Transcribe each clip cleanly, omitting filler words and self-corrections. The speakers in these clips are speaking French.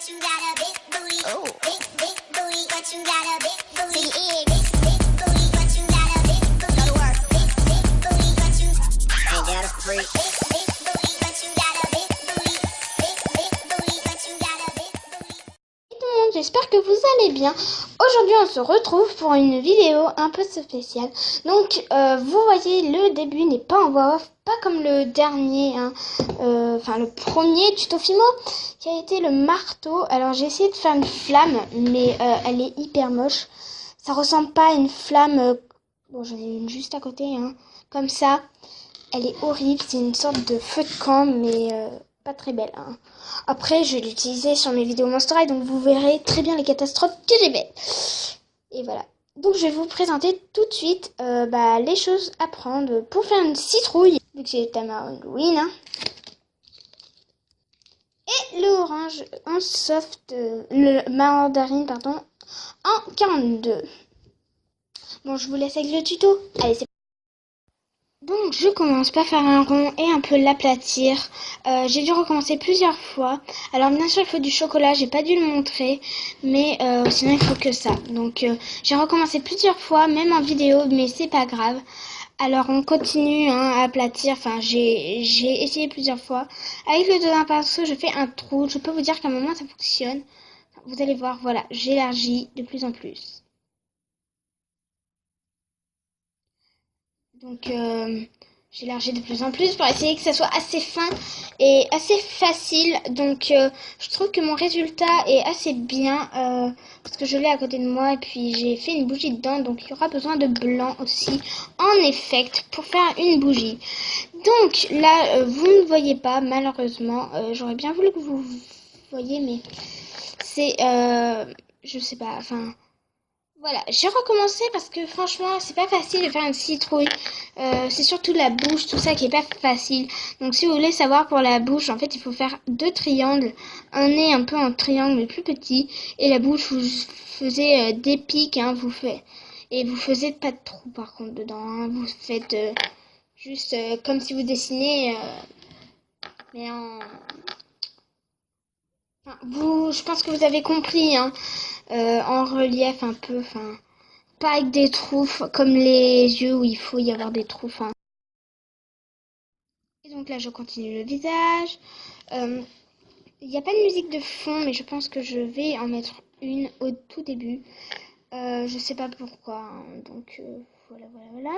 but you got a big booty. Oh. Big booty, but you got a big booty. Big booty, but you got a big booty. Go to work. Big booty, but you ain't that a freak. Big booty, but you got a big booty. Big booty, but you got a big booty. Tout le monde, j'espère que vous allez bien. Aujourd'hui, on se retrouve pour une vidéo un peu spéciale. Donc, vous voyez, le début n'est pas en voix off, pas comme le dernier, hein. Enfin le premier tuto Fimo qui a été le marteau. Alors, j'ai essayé de faire une flamme, mais elle est hyper moche. Ça ressemble pas à une flamme. Bon, j'en ai une juste à côté, hein, comme ça. Elle est horrible, c'est une sorte de feu de camp, mais pas très belle, hein. Après, je vais l'utiliser sur mes vidéos Monster High, donc vous verrez très bien les catastrophes que j'ai faites. Et voilà. Donc, je vais vous présenter tout de suite les choses à prendre pour faire une citrouille. Donc, j'ai le tamarine, hein, et le orange en soft, le mandarine, pardon, en 42. Bon, je vous laisse avec le tuto. Allez, c'est donc je commence par faire un rond et un peu l'aplatir. J'ai dû recommencer plusieurs fois. Alors bien sûr il faut du chocolat, j'ai pas dû le montrer, mais sinon il faut que ça. Donc j'ai recommencé plusieurs fois, même en vidéo, mais c'est pas grave. Alors on continue, hein, à aplatir. Enfin j'ai essayé plusieurs fois. Avec le dos d'un pinceau je fais un trou. Je peux vous dire qu'à un moment ça fonctionne. Vous allez voir, voilà, j'élargis de plus en plus. Donc j'élargis de plus en plus pour essayer que ça soit assez fin et assez facile. Donc je trouve que mon résultat est assez bien parce que je l'ai à côté de moi et puis j'ai fait une bougie dedans. Donc il y aura besoin de blanc aussi en effect pour faire une bougie. Donc là vous ne voyez pas malheureusement. J'aurais bien voulu que vous voyiez, mais c'est je sais pas, enfin... Voilà, j'ai recommencé parce que franchement, c'est pas facile de faire une citrouille. C'est surtout la bouche, tout ça qui est pas facile. Donc si vous voulez savoir pour la bouche, en fait, il faut faire 2 triangles. Un nez un peu en triangle mais plus petit. Et la bouche, vous faisiez des pics, hein, et vous faisiez pas de trou par contre dedans, hein. Vous faites juste comme si vous dessinez, mais en... Enfin, je pense que vous avez compris, hein. En relief un peu, enfin, pas avec des trous comme les yeux où il faut y avoir des trous, enfin. Et donc là je continue le visage. Il n'y a pas de musique de fond, mais je pense que je vais en mettre une au tout début. Je sais pas pourquoi, hein. Donc voilà.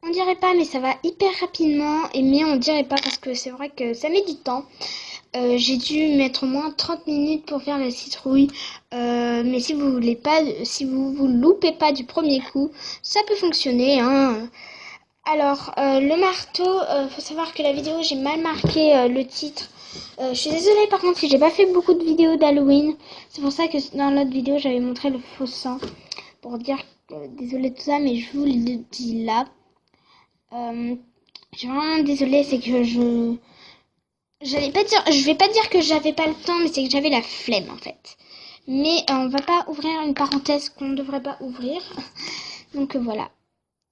On dirait pas, mais ça va hyper rapidement. Mais on dirait pas parce que c'est vrai que ça met du temps. J'ai dû mettre au moins 30 minutes pour faire la citrouille. Mais si vous voulez pas, si vous loupez pas du premier coup, ça peut fonctionner, hein. Alors, le marteau, faut savoir que la vidéo, j'ai mal marqué le titre. Je suis désolée par contre si j'ai pas fait beaucoup de vidéos d'Halloween. C'est pour ça que dans l'autre vidéo, j'avais montré le faux sang. Pour dire désolée de tout ça, mais je vous le dis là. Je suis vraiment désolée, c'est que je vais pas dire que j'avais pas le temps, mais c'est que j'avais la flemme en fait. Mais on va pas ouvrir une parenthèse qu'on ne devrait pas ouvrir. Donc voilà.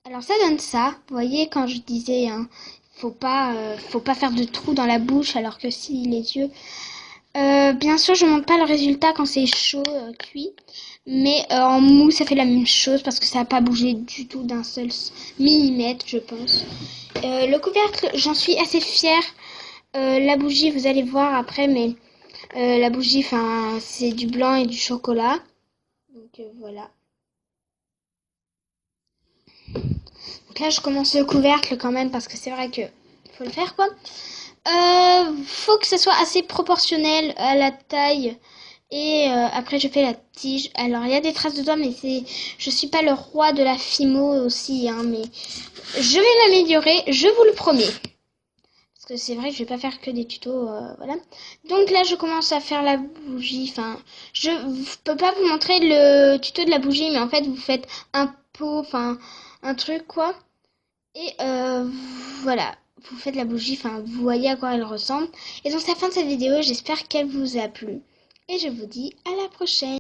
Alors ça donne ça. Vous voyez quand je disais, hein, faut pas faire de trous dans la bouche, alors que si les yeux. Bien sûr, je montre pas le résultat quand c'est chaud, cuit. Mais en mou, ça fait la même chose parce que ça n'a pas bougé du tout d'un seul millimètre, je pense. Le couvercle, j'en suis assez fière. La bougie, vous allez voir après, mais la bougie, enfin, c'est du blanc et du chocolat. Donc voilà. Donc là, je commence le couvercle quand même parce que c'est vrai que faut le faire, quoi. Faut que ça soit assez proportionnel à la taille. Et après je fais la tige. Alors il y a des traces de doigts, mais je suis pas le roi de la Fimo aussi, hein, mais je vais m'améliorer, je vous le promets. Parce que c'est vrai que je vais pas faire que des tutos, voilà. Donc là je commence à faire la bougie. Enfin, je peux pas vous montrer le tuto de la bougie, mais en fait vous faites un pot, enfin un truc quoi. Et voilà, vous faites la bougie, enfin vous voyez à quoi elle ressemble. Et donc c'est la fin de cette vidéo, j'espère qu'elle vous a plu. Et je vous dis à la prochaine.